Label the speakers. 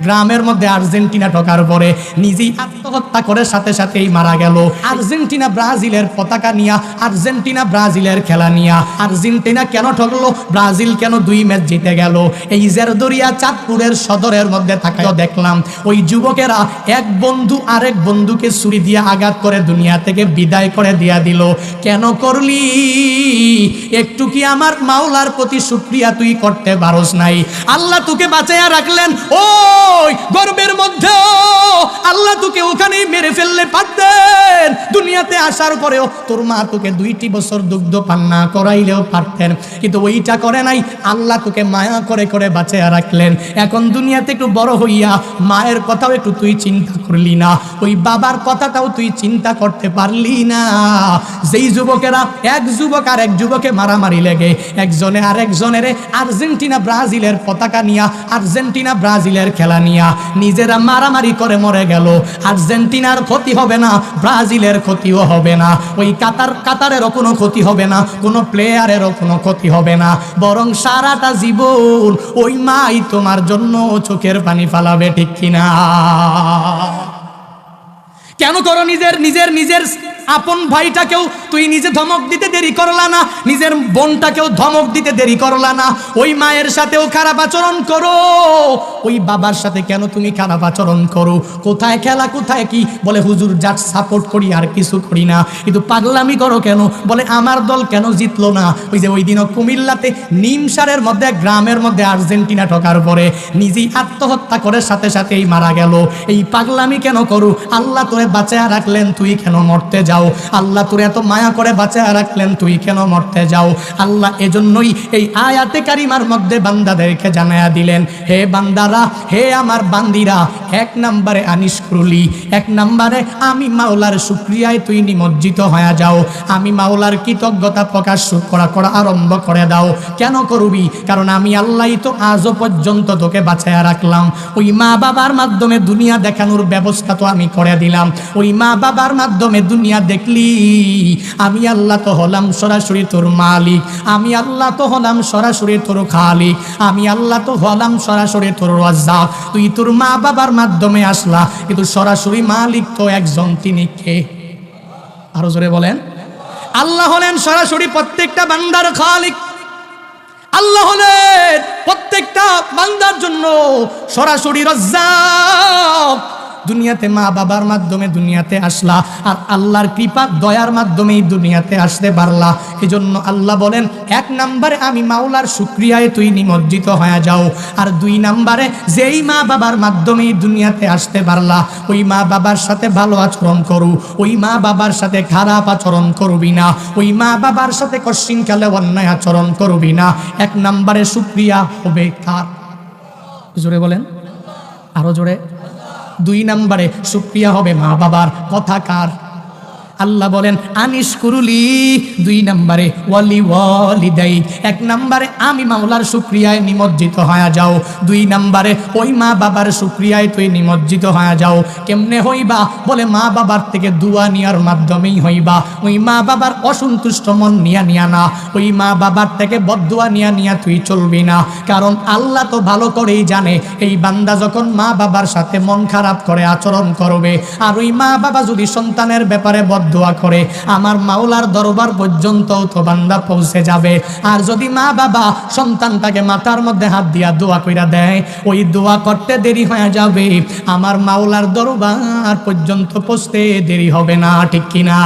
Speaker 1: গ্রামের মধ্যে আর্জেন্টিনা ঢোকার পরে নিজেই আত্মহত্যা করে সাথে সাথেই মারা গেল। আর্জেন্টিনা ব্রাজিলের পতাকা নিয়া, আর্জেন্টিনা ব্রাজিলের খেলা নিয়া, আর্জেন্টিনা কেন ঠকলো, ব্রাজিল কেন 2 ম্যাচ জিতে গেল, এই জেরদরিয়া চাঁদপুরের সদরের মধ্যে থাকাও দেখলাম ওই যুবকেরা এক বন্ধু আরেক বন্ধুকে ছুরি দিয়ে আঘাত করে দুনিয়া থেকে বিদায় করে দিয়া দিল। কেন করলি? একটু কি আমার মাওলার প্রতি শুকরিয়া তুই করতে পারস নাই? আল্লাহ তোকে বাঁচাইয়া রাখলেন, ওই গর্বের মধ্যে আল্লাহ তোকে ওখানেই মেরে ফেললে পারতেন। দুনিয়াতে আসার পরেও তোর মা তোকে 2টি বছর দুগ্ধ পান না করাইলেও পারতেন, কিন্তু ওইটা করে নাই। আল্লাহ তোকে মায়া করে করে বাঁচাইয়া রাখলেন। এখন দুনিয়াতে একটু বড় হইয়া মায়ের কথাও একটু তুই চিন্তা করলি না, ওই বাবার কথাটাও তুই চিন্তা করতে পারলি না। যেই যুবকেরা এক যুবক আর এক যুবকে মারামারি লেগে একজনে আরেকজনের আর্জেন্টিনা ব্রাজিলের পতাকা নিয়া, আর্জেন্টিনা ব্রাজিলের খেলা নিয়া নিজেরা মারামারি করে মরে গেল। আর্জেন্টিনার ক্ষতি হবে না, ব্রাজিলের ক্ষতিও হবে না, ওই কাতারেরও কোনো ক্ষতি হবে না, কোনো প্লেয়ারেরও কোনো ক্ষতি হবে না, বরং সারাটা জীবন ওই মাই তোমার জন্য চোখের পানি ফালাবে, ঠিক কিনা? কেন করো নিজের নিজের নিজের আপন ভাইটাকেও তুই নিজে ধমক দিতে দেরি করলা না, নিজের বোনটাকেও ধমক দিতে দেরি করলা না। ওই মায়ের সাথেও খারাপ আচরণ করো, ওই বাবার সাথে কেন তুমি খারাপ আচরণ করো? কোথায় খেলা, কোথায় কি? বলে হুজুর জাস্ট সাপোর্ট করি আর কিছু করি না। কিন্তু পাগলামি করো কেন? বলে আমার দল কেন জিতলো না? ওই যে ওই দিনও কুমিল্লাতে নিমসারের মধ্যে গ্রামের মধ্যে আর্জেন্টিনা ঢোকার পরে নিজেই আত্মহত্যা করে সাথে সাথেই মারা গেল। এই পাগলামি কেন করো? আল্লাহ তোরে বাঁচায়া রাখলেন, তুই কেন মরতে যাও? আল্লাহ তোরে এত মায়া করে বাঁচায়া রাখলেন, তুই কেন মরতে যাও? আল্লাহ এজন্যই এই আয়াতে কারিমার মধ্যে বান্দাদেরকে জানায়া দিলেন, হে বান্দারা, হে আমার বান্দিরা, 1 নম্বরে আনিস করলি, 1 নম্বরে আমি মাওলার শুকরিয়ায় তুই নিমজ্জিত হয়ে যাও, আমি মাওলার কৃতজ্ঞতা প্রকাশ করা আরম্ভ করে দাও। কেন করবি? কারণ আমি আল্লাহই তো আজও পর্যন্ত তোকে বাঁচায়া রাখলাম। ওই মা বাবার মাধ্যমে দুনিয়া দেখানোর ব্যবস্থা তো আমি করে দিলাম। ওই মা বাবার মাধ্যমে দুনিয়া দেখলি, আমি আল্লাহ তো হলাম সরাসরি তোর মালিক, আমি আল্লাহ তো হলাম সরাসরি তোর খালিক, আমি আল্লাহ তো হলাম সরাসরি তোর রাজ্জাক। তুই তোর মা বাবার মাধ্যমে আসলা, কিন্তু সরাসরি মালিক তো একজন, তিনি কে? আরো জোরে বলেন। আল্লাহ হলেন সরাসরি প্রত্যেকটা বান্দার খালিক। আল্লাহ হলেন প্রত্যেকটা বান্দার জন্য সরাসরি রাজ্জাক। দুনিয়াতে মা বাবার মাধ্যমে দুনিয়াতে আসলা, আর আল্লাহর কৃপা দয়ার মাধ্যমেই দুনিয়াতে আসতে পারলা। এজন্য আল্লাহ বলেন, 1 নম্বরে আমি মাওলার শুকরিয়ায় তুই নিমজ্জিত হয়ে যাও, আর 2 নম্বরে যেই মা বাবার মাধ্যমেই দুনিয়াতে আসতে পারলা, ওই মা বাবার সাথে ভালো আচরণ করু, ওই মা বাবার সাথে খারাপ আচরণ করবি না, ওই মা বাবার সাথে কশিনকালে অন্যায় আচরণ করবি না। 1 নম্বরে শুকরিয়া হবে কার? জোরে বলেন, আরো জোরে। 2 নম্বরে শুকরিয়া হবে মা বাবার। কথা কার? আল্লাহ বলেন আনিস কুরুলি। 2 নম্বরে ওয়ালি ওয়ালিদাই। 1 নম্বরে আমি মাওলার শুকরিয়ায় নিমজ্জিত হয়ে যাও, 2 নম্বরে ওই মা বাবার শুকরিয়ায় তুই নিমজ্জিত হয়ে যাও। কেমনে হইবা? বলে মা বাবার থেকে দোয়া নেওয়ার মাধ্যমেই হইবা। ওই মা বাবার অসন্তুষ্ট মন নিয়া না, ওই মা বাবার থেকে বদদোয়া নিয়া তুই চলবি না। কারণ আল্লাহ তো ভালো করেই জানে এই বান্দা যখন মা বাবার সাথে মন খারাপ করে আচরণ করবে, আর ওই মা বাবা যদি সন্তানের ব্যাপারে দোয়া করে, আমার মাওলার দরবার পর্যন্ত তো বান্দা পৌঁছে যাবে। আর যদি মা বাবা সন্তানটাকে মাথার মধ্যে হাত দিয়া দোয়া কইরা দেয়, ওই দোয়া করতে দেরি হয়ে যাবে, আমার মাওলার দরবার পর্যন্ত পৌঁছতে দেরি হবে না, ঠিক কিনা?